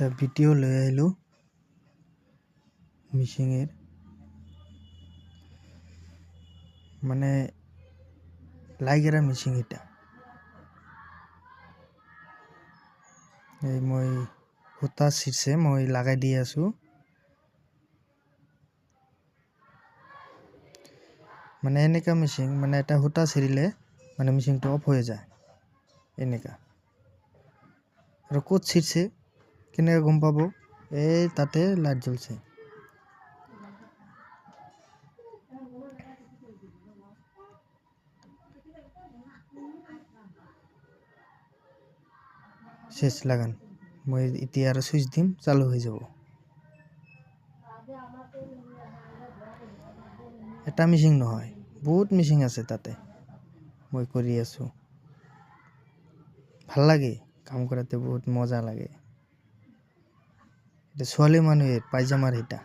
এটা ভিডিও লৈ আহিলো মিচিঙের মানে লাইগেরা মিচিং এটা এই মই সূতা ছিঁড়ছে মই লাগাই দি আছো মানে এনেকা মিচিং মানে এটা সূতা ছিঁড়িলে মানে মিচিংটো অফ হয়ে যায় এনেকা আর কোত ছিঁড়ছে কেনেকে গম পাবো এই তাতে লাইট জ্বলছে শেষ লাগান মই এতিয়া আর সুইচ দিম চালু হয়ে যাব এটা মিচিং নহয় বহুত মিচিং আছে তাতে মই কৰি আছো ভাল লাগে কাম কৰাতে বহুত মজা লাগে এটা ছোৱালী মানুহে পায়জামাৰ এটা